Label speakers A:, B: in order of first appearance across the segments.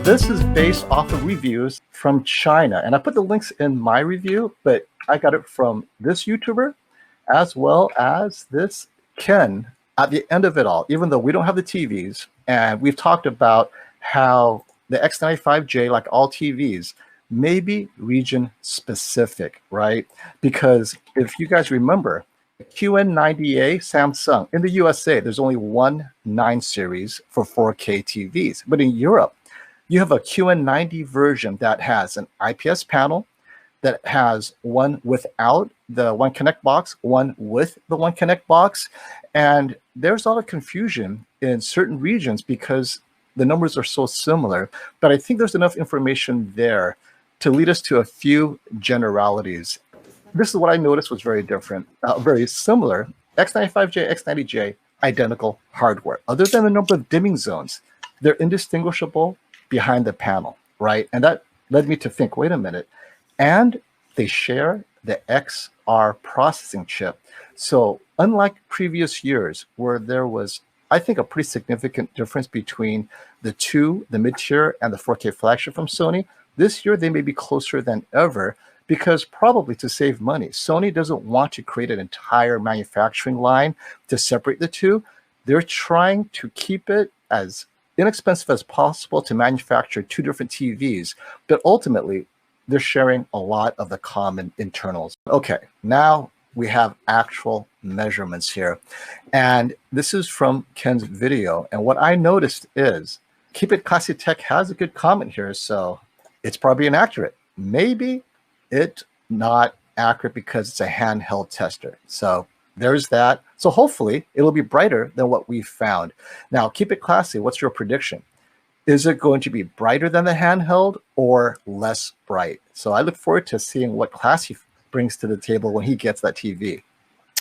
A: This is based off of reviews from China, and I put the links in my review, but I got it from this YouTuber as well as this Ken at the end of it all, even though we don't have the TVs. And we've talked about how the X95J, like all TVs, may be region specific, right? Because if you guys remember, QN90A Samsung, in the USA, there's only one 9 series for 4K TVs. But in Europe, you have a QN90 version that has an IPS panel, that has one without the One Connect box, one with the One Connect box. And there's a lot of confusion in certain regions because the numbers are so similar. But I think there's enough information there to lead us to a few generalities. This is what I noticed was very different, very similar. X95J, X90J, identical hardware. Other than the number of dimming zones, they're indistinguishable behind the panel, right? And that led me to think, wait a minute. And they share the XR processing chip. So unlike previous years where there was, I think, a pretty significant difference between the two, the mid-tier and the 4K flagship from Sony, this year they may be closer than ever because probably to save money. Sony doesn't want to create an entire manufacturing line to separate the two. They're trying to keep it as inexpensive as possible to manufacture two different TVs, but ultimately they're sharing a lot of the common internals. Okay, now we have actual measurements here. And this is from Ken's video. And what I noticed is, Keep It Classy Tech has a good comment here, so it's probably inaccurate. Maybe it's not accurate because it's a handheld tester. So there's that. So hopefully it'll be brighter than what we found. Now, Keep It Classy, what's your prediction? Is it going to be brighter than the handheld or less bright? So I look forward to seeing what Classy brings to the table when he gets that TV.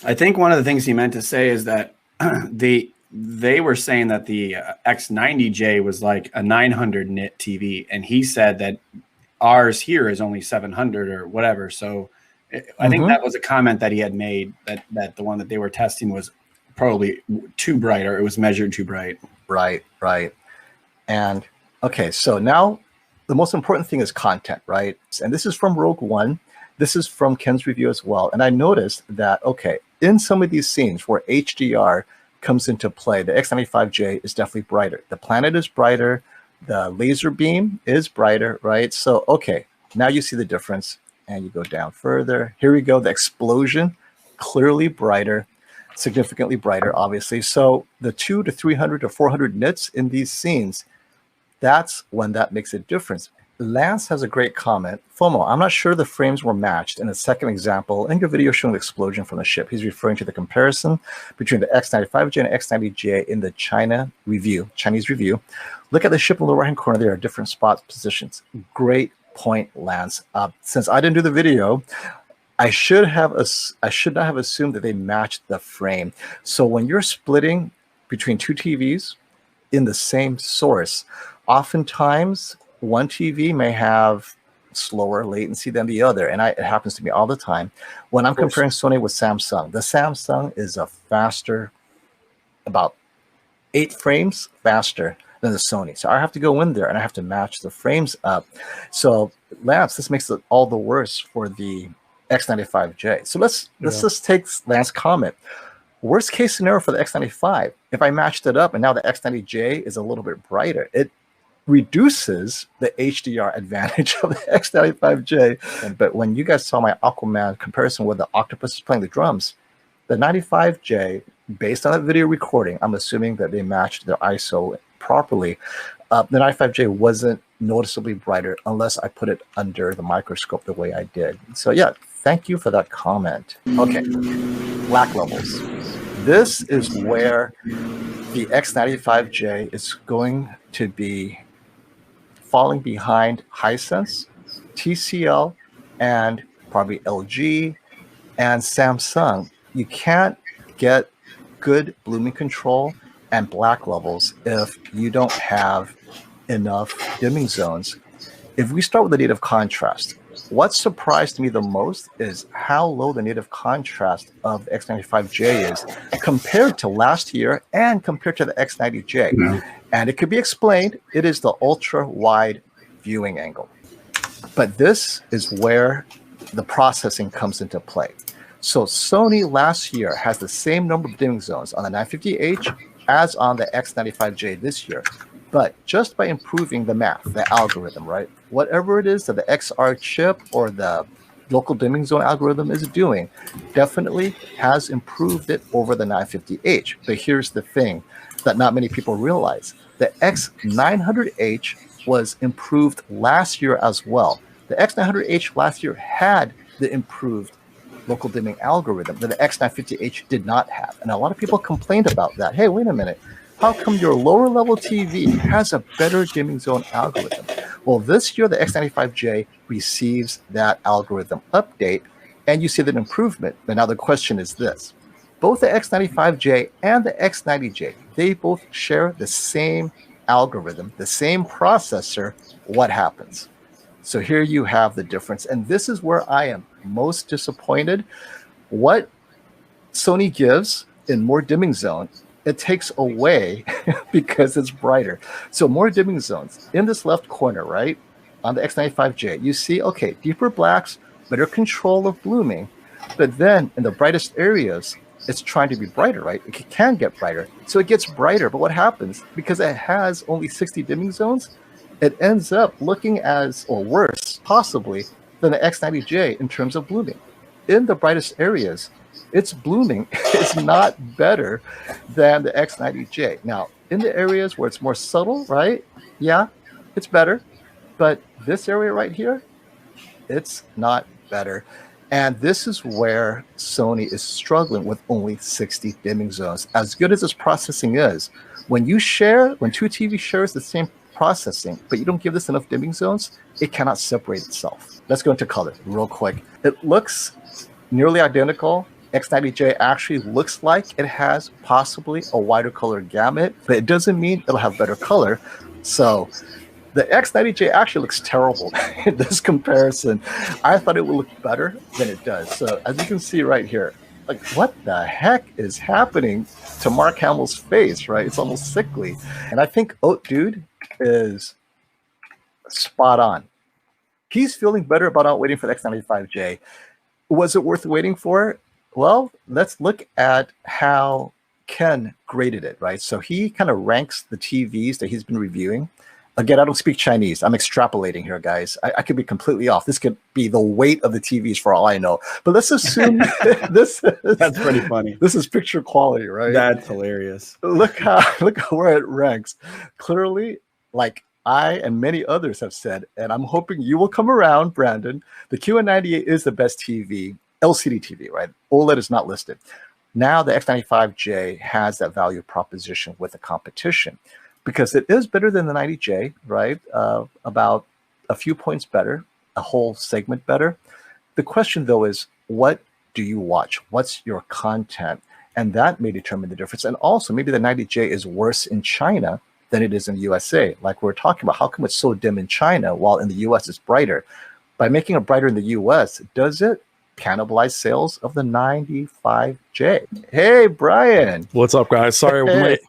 B: I think one of the things he meant to say is that they were saying that the X90J was like a 900 nit TV, and he said that ours here is only 700 or whatever. So I think that was a comment that he had made, that the one that they were testing was probably too bright, or it was measured too bright.
A: Right, right. And okay, so now the most important thing is content, right? And this is from Rogue One. This is from Ken's review as well. And I noticed that, okay, in some of these scenes where HDR comes into play, the X95J is definitely brighter. The planet is brighter. The laser beam is brighter, right? So, okay, now you see the difference. And you go down further. Here we go, the explosion, clearly brighter, significantly brighter, obviously. So the 200 to 300 to 400 nits in these scenes, that's when that makes a difference. Lance has a great comment. FOMO, I'm not sure the frames were matched. In the second example, in the video showing the explosion from the ship, he's referring to the comparison between the X95J and X90J in the Chinese review. Look at the ship in the right-hand corner. There are different spot positions. Great point, Lance. Since I didn't do the video, I should not have assumed that they matched the frame. So when you're splitting between two TVs in the same source, oftentimes one TV may have slower latency than the other, and it happens to me all the time. When I'm comparing Sony with Samsung, the Samsung is a faster, about 8 frames faster than the Sony. So I have to go in there and I have to match the frames up. So Lance, this makes it all the worse for the X95J. So let's just take Lance's comment. Worst case scenario for the X95, if I matched it up and now the X90J is a little bit brighter, it reduces the HDR advantage of the X95J. But when you guys saw my Aquaman comparison where the octopus is playing the drums, the 95J, based on that video recording, I'm assuming that they matched their ISO properly. The 95J wasn't noticeably brighter unless I put it under the microscope the way I did. So yeah, thank you for that comment. Okay, black levels. This is where the X95J is going to be falling behind Hisense, TCL, and probably LG and Samsung. You can't get good blooming control and black levels if you don't have enough dimming zones. If we start with the native contrast, what surprised me the most is how low the native contrast of the X95J is compared to last year and compared to the X90J.
B: Yeah.
A: And it could be explained, it is the ultra wide viewing angle. But this is where the processing comes into play. So Sony last year has the same number of dimming zones on the 950H as on the X95J this year. But just by improving the math, the algorithm, right? Whatever it is that the XR chip or the local dimming zone algorithm is doing, definitely has improved it over the 950H. But here's the thing that not many people realize. The X900H was improved last year as well. The X900H last year had the improved local dimming algorithm that the X950H did not have. And a lot of people complained about that. Hey, wait a minute. How come your lower level TV has a better dimming zone algorithm? Well, this year, the X95J receives that algorithm update, and you see that improvement. But now the question is this. Both the X95J and the X90J, they both share the same algorithm, the same processor. What happens? So here you have the difference. And this is where I am most disappointed. What Sony gives in more dimming zone, it takes away because it's brighter. So more dimming zones in this left corner, right? On the X95J, you see, okay, deeper blacks, better control of blooming. But then in the brightest areas, it's trying to be brighter, right? It can get brighter. So it gets brighter. But what happens? Because it has only 60 dimming zones, it ends up looking as, or worse, possibly, than the X90J in terms of blooming. In the brightest areas, its blooming is not better than the X90J. Now, in the areas where it's more subtle, right? Yeah, it's better. But this area right here, it's not better. And this is where Sony is struggling with only 60 dimming zones. As good as this processing is, when two TVs shares the same processing, but you don't give this enough dimming zones, it cannot separate itself. Let's go into color real quick. It looks nearly identical. X90J actually looks like it has possibly a wider color gamut, but it doesn't mean it'll have better color. So the X90J actually looks terrible in this comparison. I thought it would look better than it does. So as you can see right here, like what the heck is happening to Mark Hamill's face, right? It's almost sickly. And I think Oat Dude is spot on. He's feeling better about not waiting for the X95J. Was it worth waiting for? Well, let's look at how Ken graded it, right? So he kind of ranks the TVs that he's been reviewing. Again, I don't speak Chinese. I'm extrapolating here, guys. I could be completely off. This could be the weight of the TVs for all I know. But let's assume this is...
B: That's pretty funny.
A: This is picture quality, right?
B: That's hilarious.
A: Look where it ranks. Clearly, like I and many others have said, and I'm hoping you will come around, Brandon, the QN98 is the best TV, LCD TV, right? OLED is not listed. Now the X95J has that value proposition with the competition because it is better than the 90J, right? About a few points better, a whole segment better. The question though is, what do you watch? What's your content? And that may determine the difference. And also maybe the 90J is worse in China than it is in the USA. Like we're talking about, how come it's so dim in China while in the US it's brighter? By making it brighter in the US, does it cannibalize sales of the 95J? Hey, Brian.
C: What's up, guys? Sorry I'm late.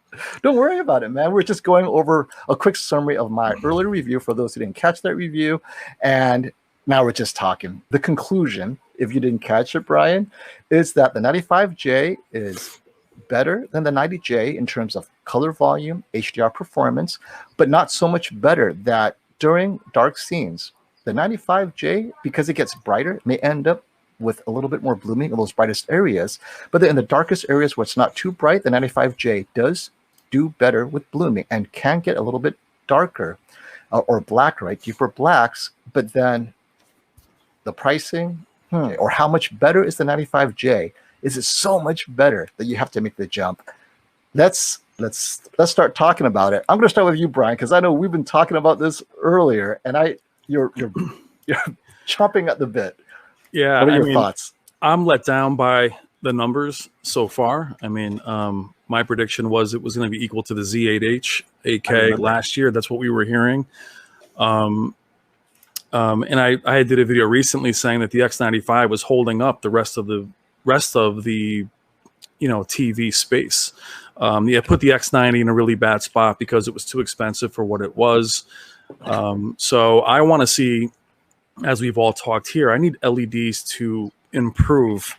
A: Don't worry about it, man. We're just going over a quick summary of my earlier review for those who didn't catch that review. And now we're just talking. The conclusion, if you didn't catch it, Brian, is that the 95J is better than the 90J in terms of color volume, HDR performance, but not so much better that during dark scenes, the 95J, because it gets brighter, may end up with a little bit more blooming in those brightest areas. But then in the darkest areas where it's not too bright, the 95J does do better with blooming and can get a little bit darker or black, right? Deeper blacks. But then the pricing, or how much better is the 95J? Is it so much better that you have to make the jump? Let's start talking about it. I'm going to start with you, Brian, because I know we've been talking about this earlier, and you're chomping at the bit.
C: Yeah,
A: what are your thoughts?
C: I'm let down by the numbers so far. I mean, my prediction was it was going to be equal to the Z8H 8K last year. That's what we were hearing. And I did a video recently saying that the X95 was holding up the rest of the TV space. Yeah, put the X90 in a really bad spot because it was too expensive for what it was. So I want to see, as we've all talked here, I need LEDs to improve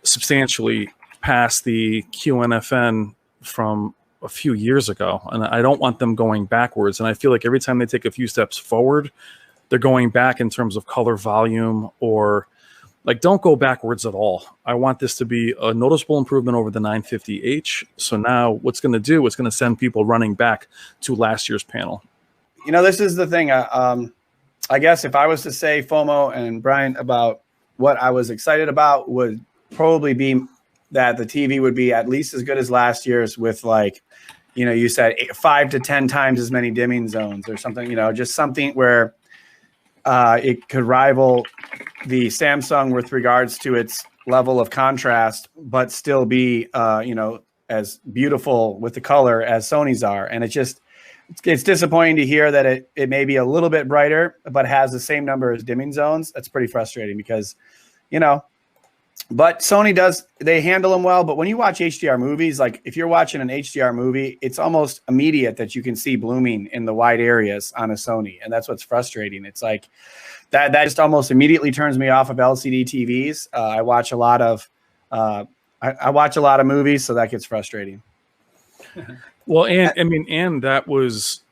C: substantially past the QNFN from a few years ago. And I don't want them going backwards. And I feel like every time they take a few steps forward, they're going back in terms of color volume, or like, don't go backwards at all. I want this to be a noticeable improvement over the 950H. So now what's going to do, it's going to send people running back to last year's panel.
B: You know, this is the thing. I guess if I was to say, FOMO and Brian, about what I was excited about, would probably be that the TV would be at least as good as last year's, with, like, you know, you said 5 to 10 times as many dimming zones or something, you know, just something where it could rival the Samsung with regards to its level of contrast, but still be, you know, as beautiful with the color as Sony's are. And it's disappointing to hear that it may be a little bit brighter, but has the same number as dimming zones. That's pretty frustrating because, you know, but Sony they handle them well. But when you watch HDR movies, like if you're watching an HDR movie, it's almost immediate that you can see blooming in the wide areas on a Sony. And that's what's frustrating. It's like that just almost immediately turns me off of LCD TVs. I watch a lot of movies, so that gets frustrating.
C: Well, and I mean, and that was,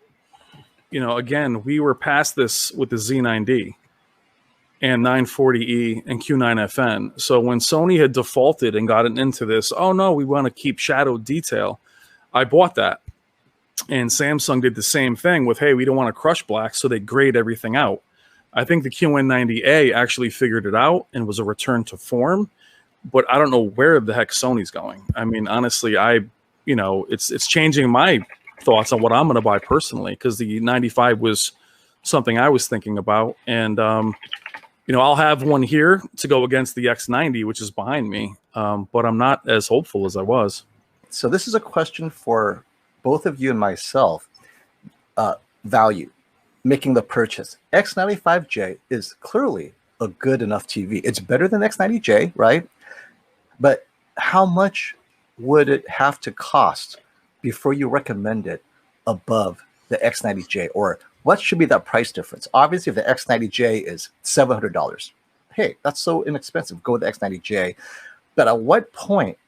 C: you know, again, we were past this with the Z9D and 940E and Q9FN. So when Sony had defaulted and gotten into this, oh no, we want to keep shadow detail, I bought that. And Samsung did the same thing with, hey, we don't want to crush black, so they grayed everything out. I think the QN90A actually figured it out and was a return to form, but I don't know where the heck Sony's going. I mean, honestly, you know, it's changing my thoughts on what I'm going to buy personally, because the 95 was something I was thinking about. And, you know, I'll have one here to go against the X90, which is behind me, but I'm not as hopeful as I was.
A: So this is a question for both of you and myself. Value, making the purchase. X95J is clearly a good enough TV. It's better than X90J, right? But how much would it have to cost before you recommend it above the X90J? Or what should be that price difference? Obviously, if the X90J is $700, hey, that's so inexpensive. Go with the X90J. But at what point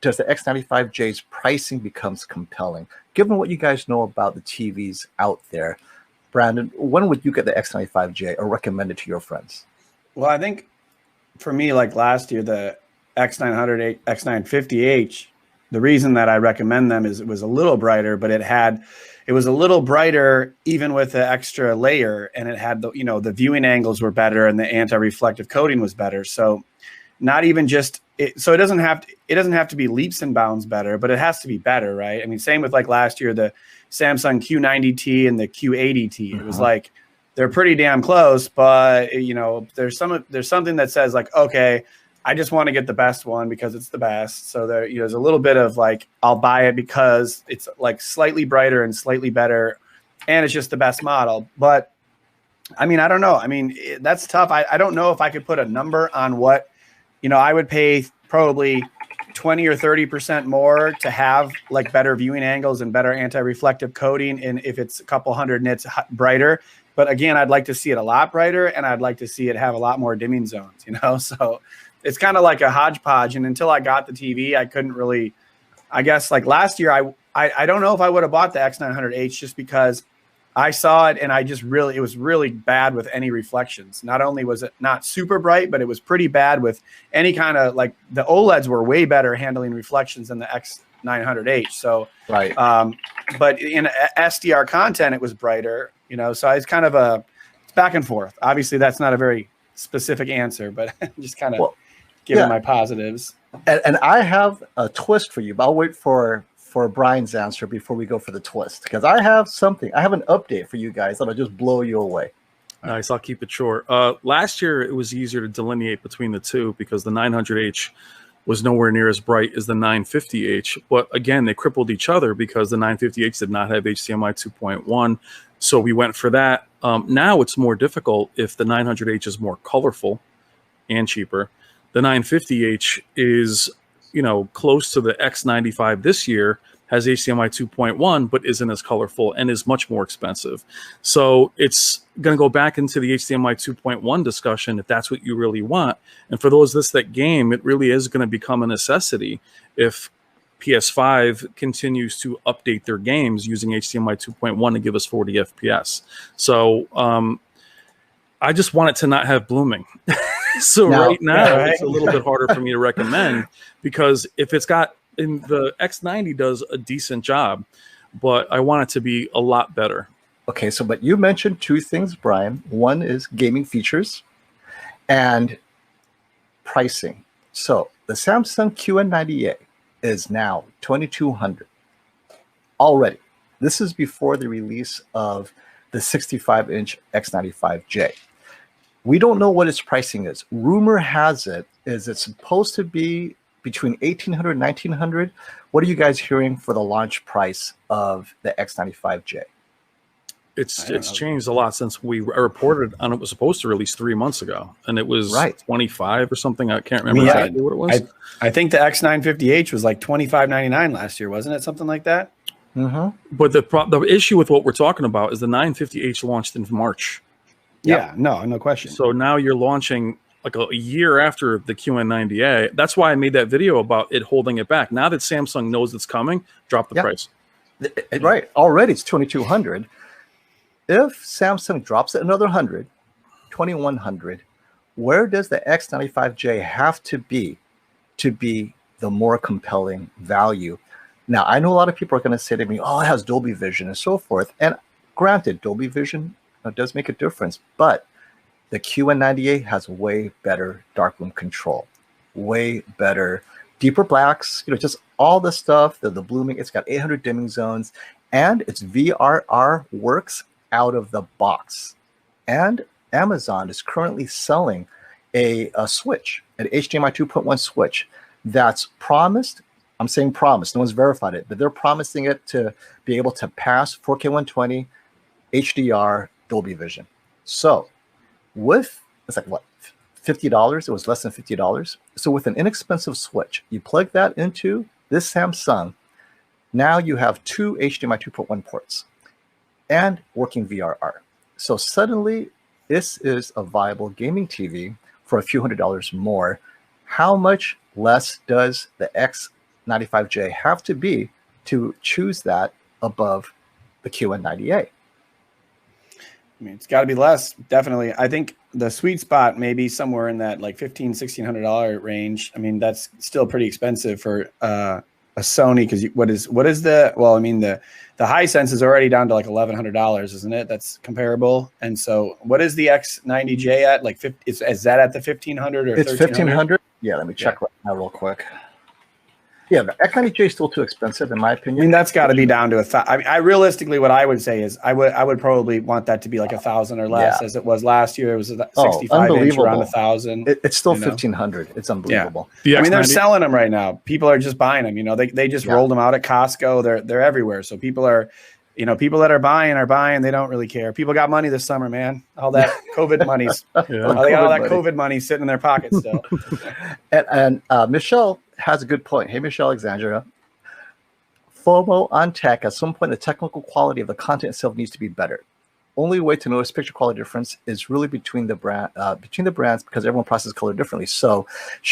A: does the X95J's pricing becomes compelling? Given what you guys know about the TVs out there, Brandon, when would you get the X95J or recommend it to your friends? Well,
B: I think for me, like last year, the X900, X950H, the reason that I recommend them is it was a little brighter, but it was a little brighter even with the extra layer, and it had the viewing angles were better and the anti-reflective coating was better. So not even just so it doesn't have to be leaps and bounds better, but it has to be better, right? I mean, same with like last year, the Samsung Q90T and the Q80T. It was like they're pretty damn close, but you know, there's something that says like, okay, I just want to get the best one because it's the best. So there's a little bit of like, I'll buy it because it's like slightly brighter and slightly better, and it's just the best model. But I mean, I don't know. I mean, that's tough. I don't know if I could put a number on what, you know, I would pay probably 20 or 30% more to have like better viewing angles and better anti-reflective coating. And if it's a couple hundred nits brighter, but again, I'd like to see it a lot brighter, and I'd like to see it have a lot more dimming zones, you know? So it's kind of like a hodgepodge. And until I got the TV, I couldn't really, I guess like last year, I don't know if I would have bought the X900H just because I saw it and it was really bad with any reflections. Not only was it not super bright, but it was pretty bad with any kind of, like, the OLEDs were way better handling reflections than the X900H. So, right. But in SDR content, it was brighter, you know, so it's kind of it's back and forth. Obviously that's not a very specific answer, but just kind of giving my positives.
A: And I have a twist for you, but I'll wait for Brian's answer before we go for the twist, because I have an update for you guys that'll just blow you away.
C: Nice. I'll keep it short. Last year, it was easier to delineate between the two because the 900H was nowhere near as bright as the 950H. But again, they crippled each other because the 950H did not have HDMI 2.1. So we went for that. Now it's more difficult if the 900H is more colorful and cheaper. The 950H is, you know, close to the X95 this year, has HDMI 2.1, but isn't as colorful and is much more expensive. So it's going to go back into the HDMI 2.1 discussion if that's what you really want. And for those that game, it really is going to become a necessity if PS5 continues to update their games using HDMI 2.1 to give us 40 FPS. So I just want it to not have blooming. So right now, it's a little bit harder for me to recommend, because if it's got, and the X90 does a decent job, but I want it to be a lot better.
A: Okay, so but you mentioned two things, Brian. One is gaming features and pricing. So the Samsung QN90A is now $2,200 already. This is before the release of the 65-inch X95J. We don't know what its pricing is. Rumor has it is it's supposed to be between $1,800 and $1,900. What are you guys hearing for the launch price of the X95J?
C: It's changed a lot since we reported on it. Was supposed to release 3 months ago, and it was 25 or something. I can't remember exactly what it was.
B: I think the X950H was like $25.99 last year, wasn't it? Something like that.
A: Mm-hmm.
C: But the issue with what we're talking about is the 950H launched in March.
B: Yeah, no question.
C: So now you're launching like a year after the QN90A. That's why I made that video about it holding it back. Now that Samsung knows it's coming, drop the price.
A: Right. Already it's $2,200. If Samsung drops it another $100, $2,100, where does the X95J have to be the more compelling value? Now, I know a lot of people are going to say to me, oh, it has Dolby Vision and so forth. And granted, Dolby Vision does make a difference, but the QN90A has way better darkroom control, way better, deeper blacks, just all the stuff, the blooming. It's got 800 dimming zones, and its VRR works out of the box. And Amazon is currently selling a switch, an HDMI 2.1 switch that's promised. I'm saying promised. No one's verified it, but they're promising it to be able to pass 4K 120, HDR, Dolby Vision. So it's like what, $50? It was less than $50. So with an inexpensive switch, you plug that into this Samsung. Now you have two HDMI 2.1 ports and working VRR. So suddenly this is a viable gaming TV for a few $100s more. How much less does the X95J have to be to choose that above the QN90A?
B: I mean, it's got to be less, definitely. I think the sweet spot may be somewhere in that like $1,500, $1,600 range. I mean, that's still pretty expensive for a Sony, because what is the, well, I mean, the hisense is already down to like $1,100, isn't it? That's comparable. And so what is the X90J at? Like 50, is that at the 1,500 or
A: it's 1,500? Yeah, let me check right now real quick. Yeah, the X90J is still too expensive, in my opinion.
B: I mean, that's got to be down to I mean, I realistically, what I would say is I would probably want that to be like 1,000 or less, as it was last year. It was a 65-inch around 1,000.
A: It's still 1,500. It's unbelievable.
B: Yeah. I mean, they're selling them right now. People are just buying them. They just rolled them out at Costco. They're everywhere. So people are, people that are buying. They don't really care. People got money this summer, man. All that COVID money's. They got all that COVID money sitting in their pockets still.
A: and Michelle has a good point. Hey, Michelle Alexandria. FOMO on tech. At some point, the technical quality of the content itself needs to be better. Only way to notice picture quality difference is really between the brands, because everyone processes color differently. So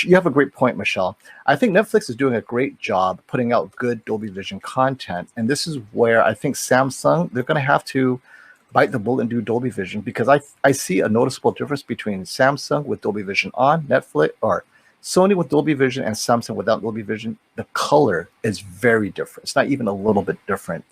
A: you have a great point, Michelle. I think Netflix is doing a great job putting out good Dolby Vision content, and this is where I think Samsung, they're going to have to bite the bullet and do Dolby Vision, because I see a noticeable difference between Samsung with Dolby Vision on Netflix, or Sony with Dolby Vision, and Samsung without Dolby Vision. The color is very different. It's not even a little bit different.